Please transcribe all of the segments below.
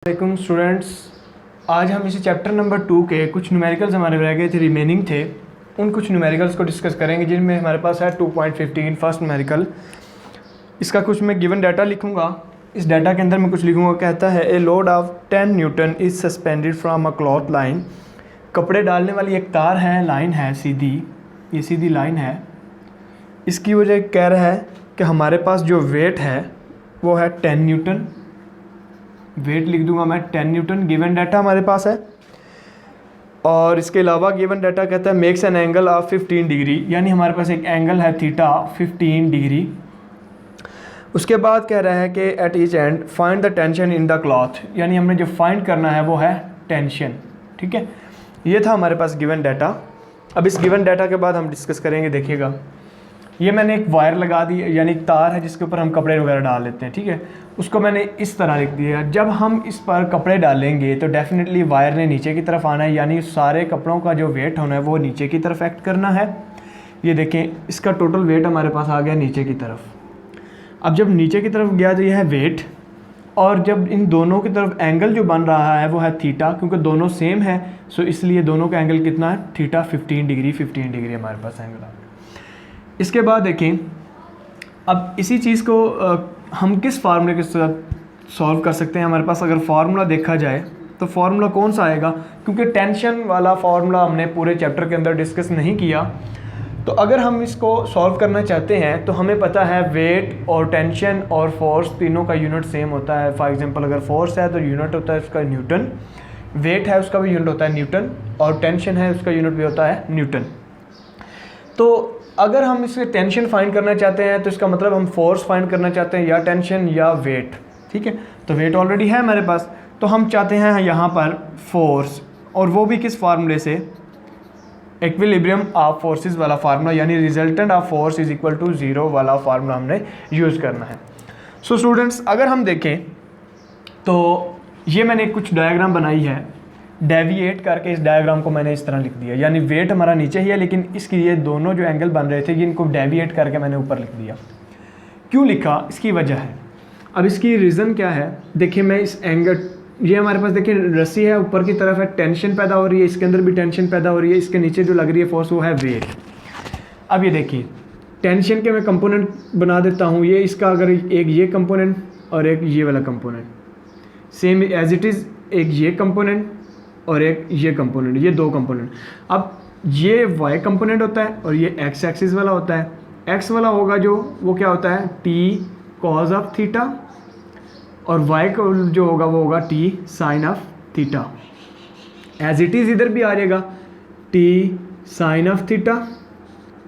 वालेकुम स्टूडेंट्स, आज हम इसी चैप्टर नंबर 2 के कुछ न्यूमेरिकल्स हमारे रह गए थे, रिमेनिंग थे। उन कुछ न्यूमेरिकल्स को डिस्कस करेंगे जिनमें हमारे पास है 2.15 फर्स्ट न्यूमेरिकल। इसका कुछ मैं गिवन डाटा लिखूंगा। इस डाटा के अंदर मैं कुछ लिखूंगा। कहता है a load of 10 Newton is suspended from a cloth line. कपड़े डालने वाली एक तार है, लाइन है सीधी, ये सीधी लाइन है। इसकी वजह कह रहा है कि हमारे पास जो वेट है वो है 10 न्यूटन। वेट लिख दूंगा मैं 10 न्यूटन। गिवन डाटा हमारे पास है और इसके अलावा गिवन डाटा कहता है makes an angle of 15 degree, यानी हमारे पास एक एंगल है थीटा 15 डिग्री। उसके बाद कह रहा है कि at each and find the tension in the cloth, यानी हमने जो फाइंड करना है वो है टेंशन। ठीक है, ये था हमारे पास गिवन डाटा। अब इस गिवन डाटा के बाद हम डिस्कस करेंगे। देखिएगा, ये मैंने एक वायर लगा दी, यानी एक तार है जिसके ऊपर हम कपड़े वगैरह डाल लेते हैं। ठीक है, उसको मैंने इस तरह लिख दिया। जब हम इस पर कपड़े डालेंगे तो डेफिनेटली वायर ने नीचे की तरफ आना है, यानी सारे कपड़ों का जो वेट होना है वो नीचे की तरफ एक्ट करना है। ये देखें, इसका टोटल वेट हमारे पास आ गया नीचे की तरफ। अब जब नीचे की तरफ गया तो यह है वेट, और जब इन दोनों की तरफ एंगल जो बन रहा है वो है थीटा, क्योंकि दोनों सेम है, सो इसलिए दोनों का एंगल कितना है, थीटा 15 डिग्री। 15 डिग्री हमारे पास एंगल आ गया। इसके बाद देखें, अब इसी चीज़ को हम किस फार्मूले के साथ सॉल्व कर सकते हैं। हमारे पास अगर फार्मूला देखा जाए तो फार्मूला कौन सा आएगा, क्योंकि टेंशन वाला फार्मूला हमने पूरे चैप्टर के अंदर डिस्कस नहीं किया। तो अगर हम इसको सॉल्व करना चाहते हैं तो हमें पता है वेट और टेंशन और फोर्स तीनों का यूनिट सेम होता है। फॉर एग्जांपल, अगर फोर्स है तो यूनिट होता है उसका न्यूटन, वेट है उसका भी यूनिट होता है न्यूटन, और टेंशन है उसका यूनिट भी होता है न्यूटन। तो अगर हम इससे टेंशन फाइंड करना चाहते हैं तो इसका मतलब हम फोर्स फाइंड करना चाहते हैं, या टेंशन या वेट। ठीक है, तो वेट ऑलरेडी है हमारे पास, तो हम चाहते हैं यहाँ पर फोर्स, और वो भी किस फार्मूले से, इक्विलिब्रियम ऑफ फोर्सेस वाला फार्मूला, यानी resultant of force is equal to 0 वाला फार्मूला हमने यूज़ करना है। सो स्टूडेंट्स, अगर हम देखें तो ये मैंने कुछ डायग्राम बनाई है, डेविएट करके इस डायग्राम को मैंने इस तरह लिख दिया, यानी वेट हमारा नीचे ही है, लेकिन इसकी ये दोनों जो एंगल बन रहे थे ये इनको डेविएट करके मैंने ऊपर लिख दिया। क्यों लिखा, इसकी वजह है। अब इसकी रीज़न क्या है, देखिए मैं इस एंगल, ये हमारे पास देखिए रस्सी है, ऊपर की तरफ है, टेंशन पैदा हो रही है, इसके अंदर भी टेंशन पैदा हो रही है, इसके नीचे जो लग रही है फोर्स वो है वेट। अब ये देखिए, टेंशन के मैं कंपोनेंट बना देता हूँ। ये इसका अगर एक ये कंपोनेंट और एक ये वाला component, same as it is, एक ये कंपोनेंट और एक ये कंपोनेंट, ये दो कंपोनेंट। अब ये वाई कंपोनेंट होता है और ये एक्स एक्सिस वाला होता है। एक्स वाला होगा जो, वो क्या होता है, टी कॉज ऑफ थीटा, और वाई को जो होगा वो होगा T sine of theta. As it is इधर भी आ जाएगा टी साइन ऑफ थीटा,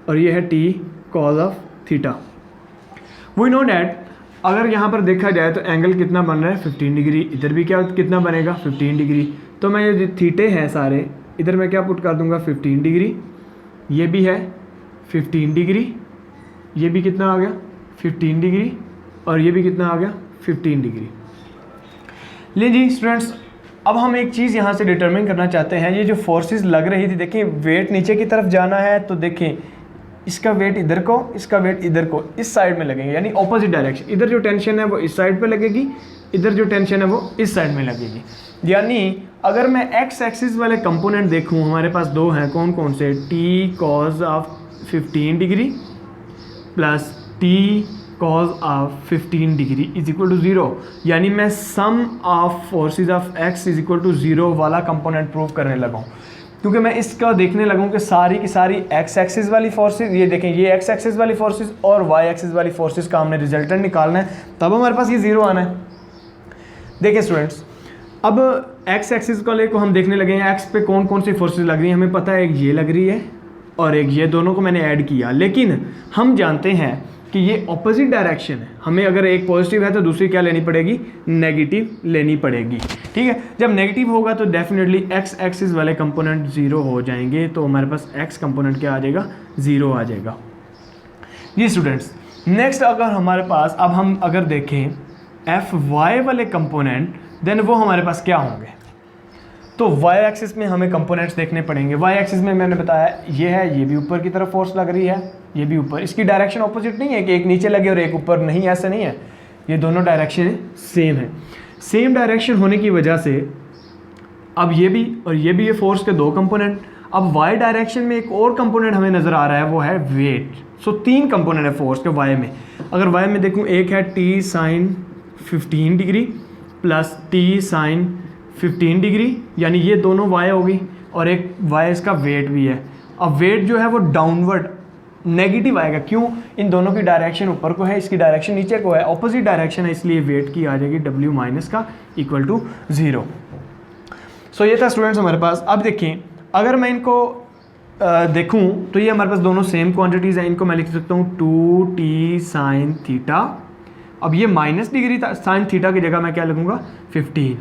और ये है T cos of theta. We know that अगर यहाँ पर देखा जाए तो एंगल कितना बन रहा है, 15 डिग्री। इधर भी क्या कितना बनेगा, 15 डिग्री। तो मैं ये थीटे हैं सारे, इधर मैं क्या पुट कर दूंगा, 15 डिग्री। ये भी है 15 डिग्री, ये भी कितना आ गया, 15 डिग्री, और ये भी कितना आ गया, 15 डिग्री। ले जी स्टूडेंट्स, अब हम एक चीज़ यहाँ से डिटरमिन करना चाहते हैं। ये जो फोर्सेस लग रही थी, देखिए वेट नीचे की तरफ जाना है, तो देखें इसका वेट इधर को, इसका वेट इधर को, इस साइड में लगेंगे, यानी ऑपोजिट डायरेक्शन। इधर जो टेंशन है वो इस साइड पे लगेगी, इधर जो टेंशन है वो इस साइड में लगेगी। यानी अगर मैं एक्स एक्सिस वाले कंपोनेंट देखूं, हमारे पास दो हैं, कौन कौन से, T cos of 15 degree plus T cos of 15 degree is equal to 0, यानी मैं sum of forces of x is equal to 0 वाला कंपोनेंट प्रूव करने लगा, क्योंकि मैं इसका देखने लगूँ कि सारी की सारी एक्स एक्सिस वाली फोर्सेस, ये देखें ये एक्स एक्सिस वाली फोर्सेस और वाई एक्सिस वाली फोर्सेस का हमने रिजल्टेंट निकालना है, तब हमारे पास ये 0 आना है। देखिए स्टूडेंट्स, अब एक्स एक्सिस वाले को हम देखने लगे हैं, एक्स पे कौन कौन सी फोर्सेस लग रही हैं, हमें पता है एक ये लग रही है और एक ये, दोनों को मैंने ऐड किया। लेकिन हम जानते हैं कि ये ऑपोजिट डायरेक्शन है, हमें अगर एक पॉजिटिव है तो दूसरी क्या लेनी पड़ेगी, नेगेटिव लेनी पड़ेगी। ठीक है, जब नेगेटिव होगा तो डेफिनेटली एक्स एक्सिस वाले कंपोनेंट 0 हो जाएंगे, तो हमारे पास एक्स कंपोनेंट क्या आ जाएगा, 0 आ जाएगा। जी स्टूडेंट्स, नेक्स्ट अगर हमारे पास, अब हम अगर देखें एफ वाई वाले कंपोनेंट, देन वो हमारे पास क्या होंगे, तो वाई एक्सिस में हमें कंपोनेंट्स देखने पड़ेंगे। वाई एक्सिस में मैंने बताया ये है, ये भी ऊपर की तरफ फोर्स लग रही है, ये भी ऊपर, इसकी डायरेक्शन ऑपोजिट नहीं है कि एक नीचे लगे और एक ऊपर, नहीं, ऐसा नहीं है, ये दोनों डायरेक्शन सेम है। सेम डायरेक्शन होने की वजह से अब ये भी और ये फोर्स के 2 कंपोनेंट। अब वाई डायरेक्शन में एक और कंपोनेंट हमें नज़र आ रहा है, वो है वेट। सो 3 कंपोनेंट है फोर्स के वाई में। अगर वाई में देखूँ, एक है T sine 15 degree plus T sine 15 degree, यानी ये दोनों वाई होगी, और एक वाई इसका वेट भी है। अब वेट जो है वो डाउनवर्ड नेगेटिव आएगा, क्यों? इन दोनों की डायरेक्शन ऊपर को है, इसकी डायरेक्शन नीचे को है, ऑपोजिट डायरेक्शन है, इसलिए वेट की आ जाएगी W माइनस का इक्वल टू 0। सो ये था स्टूडेंट्स हमारे पास। अब देखें, अगर मैं इनको देखूं तो ये हमारे पास दोनों सेम क्वांटिटीज़ हैं। इनको मैं लिख सकता हूँ 2t साइन थीटा। अब ये माइनस डिग्री साइन थीटा की जगह मैं क्या लिखूँगा 15।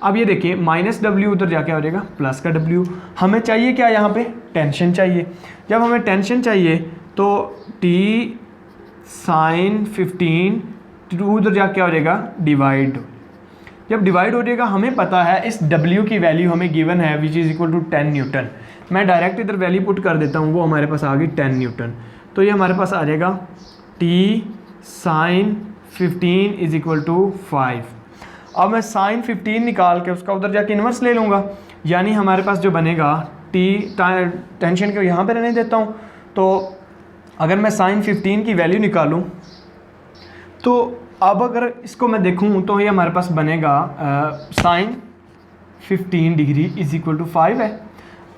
अब ये देखिए माइनस W उधर जाके हो जाएगा प्लस का W। हमें चाहिए क्या, यहाँ पे टेंशन चाहिए। जब हमें टेंशन चाहिए तो t साइन 15 उधर जाके क्या हो जाएगा डिवाइड। जब डिवाइड हो जाएगा, हमें पता है इस W की वैल्यू हमें गिवन है which is equal to 10 newton. मैं डायरेक्ट इधर वैल्यू पुट कर देता हूँ, वो हमारे पास आ गई 10 न्यूटन। तो ये हमारे पास आ जाएगा t sine 15 is equal to 5। अब मैं साइन 15 निकाल के उसका उधर जाके इन्वर्स ले लूँगा, यानी हमारे पास जो बनेगा t टेंशन को यहाँ पे रहने देता हूँ। तो अगर मैं साइन 15 की वैल्यू निकालूँ तो अब अगर इसको मैं देखूँ तो ये हमारे पास बनेगा sine 15 degree is equal to 5 है।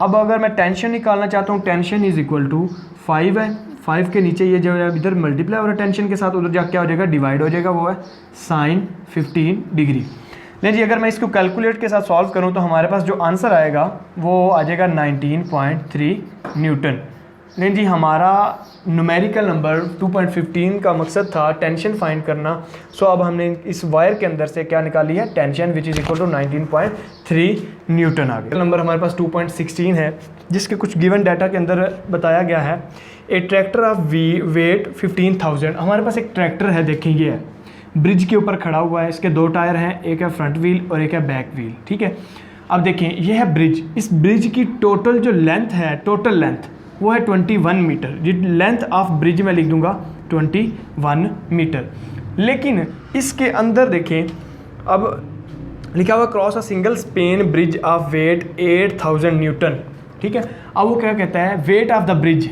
अब अगर मैं टेंशन निकालना चाहता हूँ, टेंशन इज इक्वल टू 5 है। 5 के नीचे ये जो है इधर मल्टीप्लाई हो रहा है टेंशन के साथ, उधर जाके क्या हो जाएगा डिवाइड हो जाएगा, वो है साइन 15 डिग्री। नहीं जी, अगर मैं इसको कैलकुलेट के साथ सॉल्व करूँ तो हमारे पास जो आंसर आएगा वो आ जाएगा 19.3 न्यूटन। नहीं जी, हमारा न्यूमेरिकल नंबर 2.15 का मकसद था टेंशन फाइंड करना। सो अब हमने इस वायर के अंदर से क्या निकाली है, tension which is equal to 19.3 newton आ गया। नंबर हमारे पास 2.16 है, जिसके कुछ गिवन डाटा के अंदर बताया गया है ए ट्रैक्टर ऑफ वेट 15,000। हमारे पास एक ट्रैक्टर है, देखेंगे है ब्रिज के ऊपर खड़ा हुआ है, इसके 2 टायर हैं, एक है फ्रंट व्हील और एक है बैक व्हील, ठीक है। अब देखें ये है ब्रिज, इस ब्रिज की टोटल जो लेंथ है, टोटल लेंथ वो है 21 मीटर। जी लेंथ ऑफ ब्रिज में लिख दूंगा 21 मीटर। लेकिन इसके अंदर देखें, अब लिखा हुआ cross a single span bridge of weight 8000 newton, ठीक है। अब वो क्या कहता है, वेट ऑफ द ब्रिज,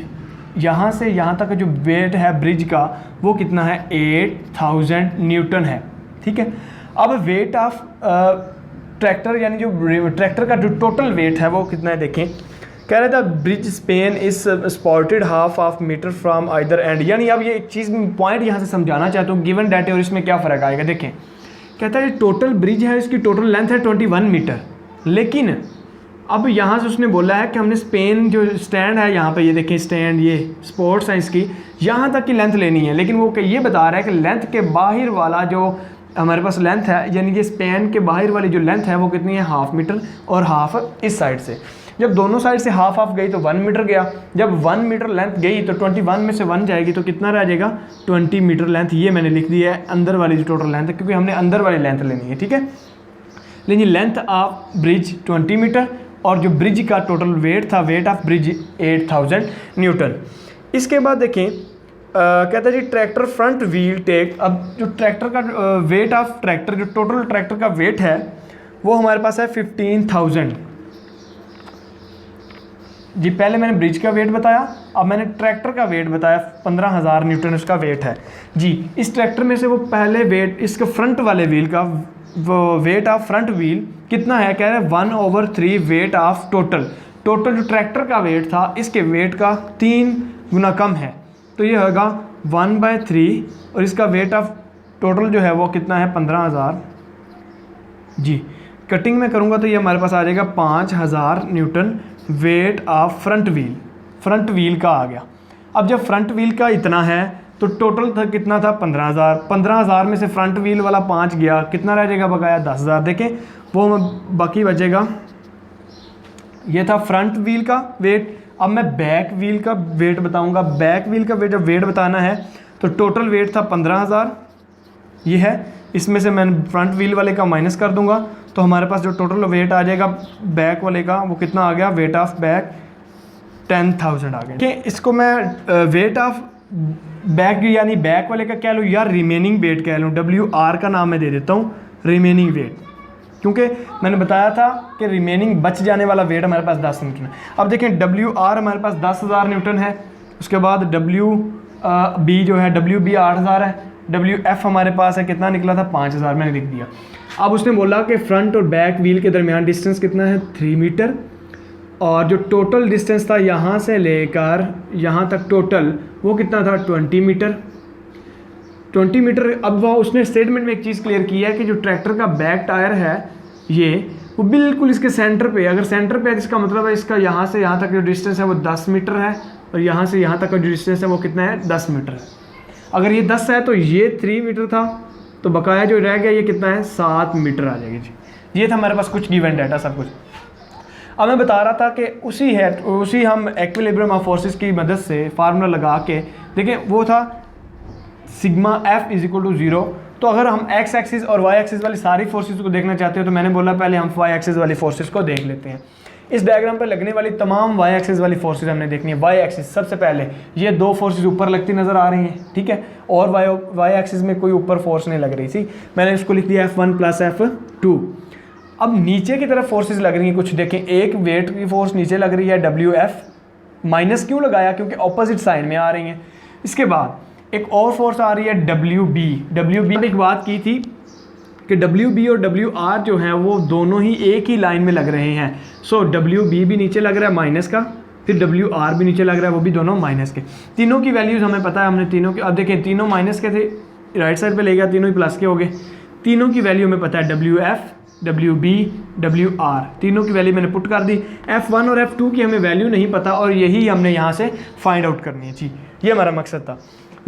यहाँ से यहाँ तक का जो वेट है ब्रिज का वो कितना है 8000 न्यूटन है, ठीक है। अब वेट ऑफ ट्रैक्टर, यानी जो ट्रैक्टर का जो टोटल वेट है वो कितना है, देखें कह रहा था bridge span is supported half of metre from either end. यानी अब ये एक चीज़ पॉइंट यहाँ से समझाना चाहता हूँ, गिवन डाटे और इसमें क्या फ़र्क आएगा। देखें कहता है टोटल ब्रिज है, इसकी टोटल लेंथ है 21 मीटर, लेकिन अब यहाँ से उसने बोला है कि हमने स्पेन जो स्टैंड है यहाँ पे, ये देखें स्टैंड, ये स्पोर्ट्स है, इसकी यहाँ तक की लेंथ लेनी है। लेकिन वो ये बता रहा है कि लेंथ के बाहर वाला जो हमारे पास लेंथ है, यानी कि स्पेन के बाहर वाली जो लेंथ है वो कितनी है, हाफ मीटर, और हाफ इस साइड से। जब दोनों साइड से हाफ हाफ गई तो 1 मीटर गया। जब 1 मीटर लेंथ गई तो 21 में से 1 जाएगी तो कितना रह जाएगा 20 मीटर लेंथ। ये मैंने लिख दिया है अंदर वाली जो टोटल लेंथ है, क्योंकि हमने अंदर वाली लेंथ लेनी है, ठीक है। लेकिन लेंथ ऑफ ब्रिज 20 मीटर और जो ब्रिज का टोटल वेट था, वेट ऑफ ब्रिज 8000 न्यूटन। इसके बाद देखें कहता है G tractor front wheel take. अब जो ट्रैक्टर का वेट ऑफ ट्रैक्टर, जो टोटल ट्रैक्टर का वेट है वो हमारे पास है 15,000 जी। पहले मैंने ब्रिज का वेट बताया, अब मैंने ट्रैक्टर का वेट बताया, 15,000 न्यूटन उसका वेट है जी। इस ट्रैक्टर में से वो पहले वेट, इसके फ्रंट वाले व्हील का वो वेट ऑफ फ्रंट व्हील कितना है, कह रहे हैं 1/3 वेट ऑफ टोटल जो ट्रैक्टर का वेट था इसके वेट का 3 गुना कम है, तो ये होगा 1/3, और इसका वेट ऑफ टोटल जो है वो कितना है 15,000 जी। कटिंग में करूँगा तो ये हमारे पास आ जाएगा 5,000 Newton wait of front wheel का आ गया। अब जब फ्रंट व्हील का इतना है तो टोटल था कितना था 15,000 में से फ्रंट व्हील वाला 5 गया, कितना रह जाएगा बकाया 10,000। देखें वो बाकी बचेगा, ये था फ्रंट व्हील का वेट। अब मैं बैक व्हील का वेट बताऊंगा। बैक व्हील का वेट जब वेट बताना है तो टोटल वेट था 15,000, ये है, इसमें से मैं फ्रंट व्हील वाले का माइनस कर दूंगा तो हमारे पास जो टोटल वेट आ जाएगा बैक वाले का वो कितना आ गया, वेट ऑफ बैक 10,000 आ गया। ठीक, इसको मैं वेट ऑफ बैक यानी बैक वाले का कह लूँ या रिमेनिंग वेट कह लूँ, WR का नाम मैं दे देता हूँ, रिमेनिंग वेट, क्योंकि मैंने बताया था कि रिमेनिंग बच जाने वाला वेट हमारे पास 10 न्यूटन है। अब देखें WR हमारे पास 10,000 न्यूटन है, उसके बाद WB जो है WB 8,000 है, WF हमारे पास है कितना निकला था 5,000 मैंने लिख दिया। अब उसने बोला कि फ्रंट और बैक व्हील के दरमियान डिस्टेंस कितना है 3 मीटर, और जो टोटल डिस्टेंस था यहाँ से लेकर यहाँ तक टोटल वो कितना था 20 मीटर। 20 मीटर। अब वह उसने स्टेटमेंट में एक चीज़ क्लियर की है कि जो ट्रैक्टर का बैक टायर है ये वो बिल्कुल इसके सेंटर पे, अगर सेंटर पे है इसका मतलब है इसका यहाँ से यहाँ तक जो डिस्टेंस है वो 10 मीटर है, और यहाँ से यहाँ तक का जो डिस्टेंस है वो कितना है 10 मीटर है। अगर ये 10 है तो ये 3 मीटर था, तो बकाया जो रह गया ये कितना है 7 मीटर आ जाएगी जी। ये था हमारे पास कुछ गिवन डाटा सब कुछ। अब मैं बता रहा था कि उसी हम इक्विलिब्रियम ऑफ फोर्सेस की मदद से फार्मूला लगा के देखें, वो था sigma F is equal to 0। तो अगर हम एक्स एक्सिस और वाई एक्सिस वाली सारी फोर्सेस को देखना चाहते हो तो मैंने बोला पहले हम वाई एक्सिस वाली फोर्सेस को देख लेते हैं। इस डायग्राम पर लगने वाली तमाम वाई एक्सिस वाली फोर्सेस हमने देखनी है। वाई एक्सिस सबसे पहले ये 2 फोर्सेस ऊपर लगती नज़र आ रही हैं, ठीक है, और वाई एक्सिस में कोई ऊपर फोर्स नहीं लग रही थी, मैंने इसको लिख दिया F1 + F2। अब नीचे की तरफ फोर्सेस लग रही हैं कुछ, देखें एक वेट की फोर्स नीचे लग रही है WF, माइनस क्यों लगाया क्योंकि ऑपोजिट साइन में आ रही हैं। इसके बाद एक और फोर्स आ रही है WB। एक बात की थी कि WB और WR जो हैं वो दोनों ही एक ही लाइन में लग रहे हैं। सो WB भी नीचे लग रहा है माइनस का, फिर WR भी नीचे लग रहा है, वो भी दोनों माइनस के। तीनों की वैल्यूज़ हमें पता है, हमने तीनों के, अब देखें तीनों माइनस के थे, राइट साइड पे ले गया, तीनों ही प्लस के हो गए। तीनों की वैल्यू हमें पता है WF, WB, WR, तीनों की वैल्यू मैंने पुट कर दी। F1 और F2 की हमें वैल्यू नहीं पता और यही हमने यहाँ से फाइंड आउट करनी है जी, ये हमारा मकसद था।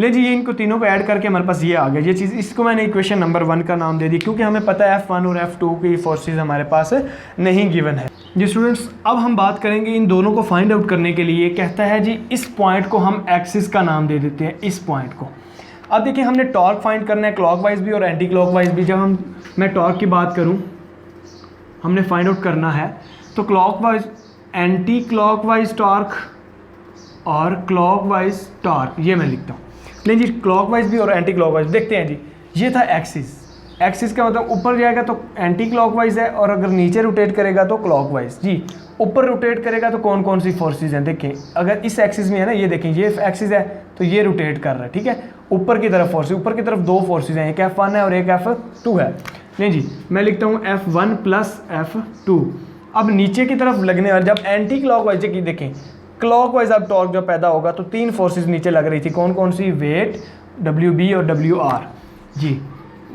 ले जी, ये इनको तीनों को ऐड करके हमारे पास ये आ गया ये चीज़, इसको मैंने इक्वेशन नंबर 1 का नाम दे दी क्योंकि हमें पता है F1 और F2 की फोर्सेस हमारे पास नहीं गिवन है जी। स्टूडेंट्स, अब हम बात करेंगे इन दोनों को फाइंड आउट करने के लिए। कहता है जी इस पॉइंट को हम एक्सिस का नाम दे देते हैं, इस पॉइंट को। अब देखिए हमने टॉर्क फाइंड करना है क्लॉकवाइज भी और एंटी क्लॉकवाइज भी। जब मैं टॉर्क की बात करूँ हमने फाइंड आउट करना है तो क्लॉकवाइज, एंटी क्लॉकवाइज टॉर्क और क्लॉकवाइज टॉर्क, ये मैं लिखता हूँ। नहीं जी, क्लॉकवाइज भी और एंटी क्लॉकवाइज देखते हैं जी। ये था एक्सिस, एक्सिस का मतलब ऊपर जाएगा तो एंटी क्लॉकवाइज है, और अगर नीचे रोटेट करेगा तो क्लॉकवाइज जी। ऊपर रोटेट करेगा तो कौन कौन सी फोर्सेज हैं देखें, अगर इस एक्सिस में है ना, ये देखें ये एक्सिस है तो ये रोटेट कर रहा है, ठीक है। ऊपर की तरफ फोर्सेज, ऊपर की तरफ 2 फोर्सेज हैं, एक F1 है और एक F2 है। नहीं जी, मैं लिखता हूँ F1 + F2। अब नीचे की तरफ लगने वाले, जब एंटी क्लॉकवाइज की देखें, क्लॉकवाइज अब टॉर्क जो पैदा होगा तो 3 फोर्सेस नीचे लग रही थी, कौन कौन सी, वेट, WB और WR जी।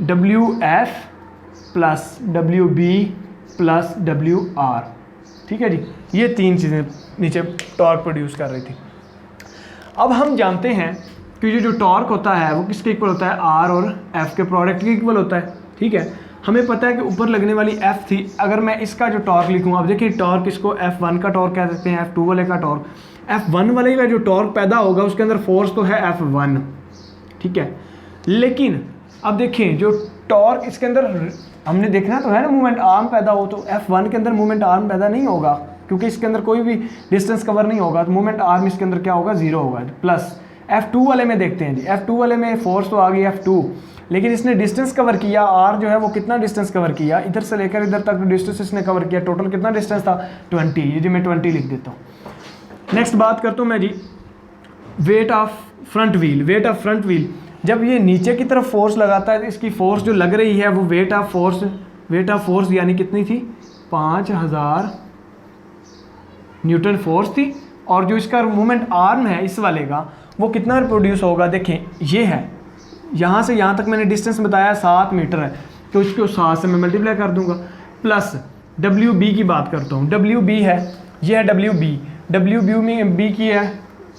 WF + WB + WR, ठीक है जी, ये 3 चीज़ें नीचे टॉर्क प्रोड्यूस कर रही थी। अब हम जानते हैं कि ये जो टॉर्क होता है वो किसके इक्वल होता है, R और F के प्रोडक्ट के इक्वल होता है, ठीक है। हमें पता है कि ऊपर लगने वाली F थी, अगर मैं इसका जो टॉर्क लिखूँ, अब देखिए टॉर्क इसको F1 का टॉर्क कह सकते हैं, F2 वाले का टॉर्क। F1 वाले का जो टॉर्क पैदा होगा उसके अंदर फोर्स तो है F1, ठीक है, लेकिन अब देखें जो टॉर्क इसके अंदर हमने देखना तो है ना, मूवमेंट आर्म पैदा हो, तो F1 के अंदर मूवमेंट आर्म पैदा नहीं होगा क्योंकि इसके अंदर कोई भी डिस्टेंस कवर नहीं होगा, तो मूवमेंट आर्म इसके अंदर क्या होगा, 0 होगा। प्लस F2 वाले में देखते हैं जी, F2 वाले में फोर्स तो आ गई F2, लेकिन इसने डिस्टेंस कवर किया, R जो है वो कितना डिस्टेंस कवर किया, इधर से लेकर इधर तक डिस्टेंस इसने कवर किया, टोटल कितना डिस्टेंस था 20, ये जी मैं 20 लिख देता हूँ। नेक्स्ट बात करता हूँ मैं जी weight of front wheel. Weight of front wheel, जब ये नीचे की तरफ फोर्स लगाता है तो इसकी फोर्स जो लग रही है वो वेट ऑफ फोर्स यानी कितनी थी, 5000 न्यूटन फोर्स थी, और जो इसका मूवमेंट आर्म है इस वाले का वो कितना प्रोड्यूस होगा, देखें ये है, यहाँ से यहाँ तक मैंने डिस्टेंस बताया 7 मीटर है, तो इसको 7 से मैं मल्टीप्लाई कर दूंगा। प्लस WB की बात करता हूँ, WB है, ये है WB में B की है,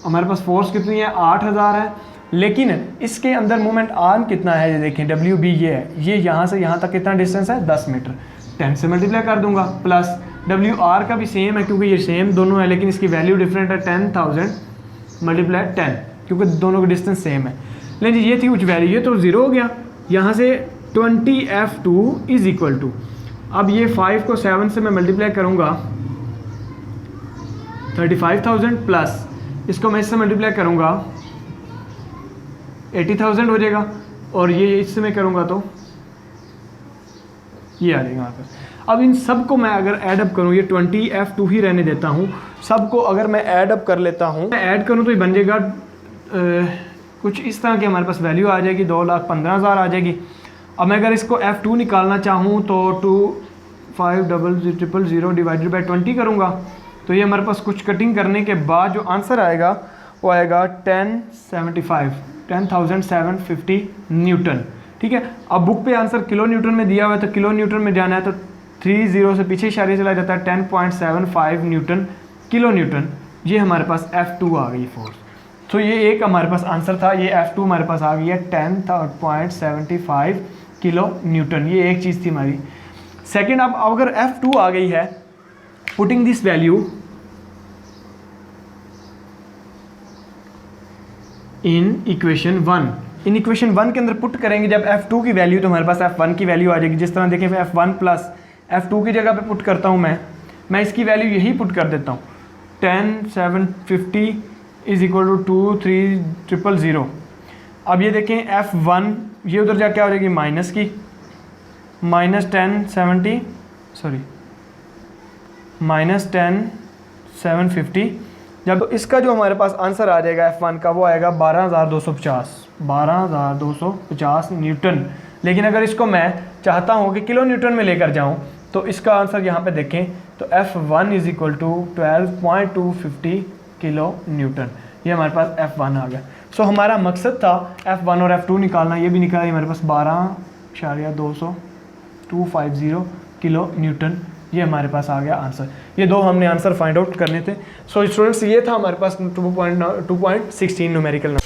हमारे पास फोर्स कितनी है 8000 है, लेकिन इसके अंदर मूवमेंट आर्म कितना है, ये देखें WB ये है, ये यहाँ से यहाँ तक कितना डिस्टेंस है 10 मीटर, 10 से मल्टीप्लाई कर दूंगा। प्लस WR का भी सेम है क्योंकि ये सेम दोनों है, लेकिन इसकी वैल्यू डिफरेंट है, 10,000 × 10 क्योंकि दोनों का डिस्टेंस सेम है। लेकिन ये थी कुछ वैल्यू, ये तो 0 हो गया, यहाँ से 20F2 इज इक्वल टू, अब ये 5 को 7 से मैं मल्टीप्लाई करूँगा 35,000, प्लस इसको मैं इससे मल्टीप्लाई करूँगा 80,000 हो जाएगा, और ये इससे मैं करूँगा तो ये आ जाएगा हमारे पास। अब इन सब को मैं अगर ऐड अप करूँ, ये 20F2 ही रहने देता हूँ, सबको अगर मैं ऐड अप कर लेता हूँ, मैं ऐड करूँ तो ये बन जाएगा कुछ इस तरह की हमारे पास वैल्यू आ जाएगी, 2,15,000 आ जाएगी। अब मैं अगर इसको F2 निकालना चाहूँ तो 250000 डिवाइडेड बाई 20 करूँगा, तो ये हमारे पास कुछ कटिंग करने के बाद जो आंसर आएगा वो आएगा 10,750 न्यूटन। ठीक है, अब बुक पे आंसर किलो न्यूटन में दिया हुआ है तो किलो न्यूटन में जाना है, तो 30 से पीछे इशारे चला जाता है, 10.75 न्यूटन किलो न्यूटन। ये हमारे पास F2 आ गई फोर्स। तो ये एक हमारे पास आंसर था, ये F2 हमारे पास आ गई है 10.75 किलो न्यूटन। ये एक चीज़ थी हमारी। सेकेंड, अब अगर F2 आ गई है, putting this value in equation 1, in equation 1 के अंदर पुट करेंगे जब F2 की वैल्यू, तो हमारे पास F1 की वैल्यू आ जाएगी। जिस तरह देखें F1 प्लस F2 की जगह पे पुट करता हूँ मैं इसकी वैल्यू यही पुट कर देता हूँ, 10,750 इज इक्वल टू 23,000। अब ये देखें F1, ये उधर जा क्या हो जाएगी माइनस की, -10,750। जब इसका जो हमारे पास आंसर आ जाएगा F1 का, वो आएगा 12,250 न्यूटन। लेकिन अगर इसको मैं चाहता हूँ कि किलो न्यूटन में लेकर जाऊँ, तो इसका आंसर यहाँ पे देखें तो F1 is equal to 12.250 kilo newton. ये हमारे पास F1 आ गया। सो हमारा मकसद था F1 और F2 निकालना, ये भी निकाला हमारे पास 12,250 किलो न्यूटन। ये हमारे पास आ गया आंसर। ये दो हमने आंसर फाइंड आउट करने थे। सो स्टूडेंट्स, ये था हमारे पास 2.16 न्यूमेरिकल।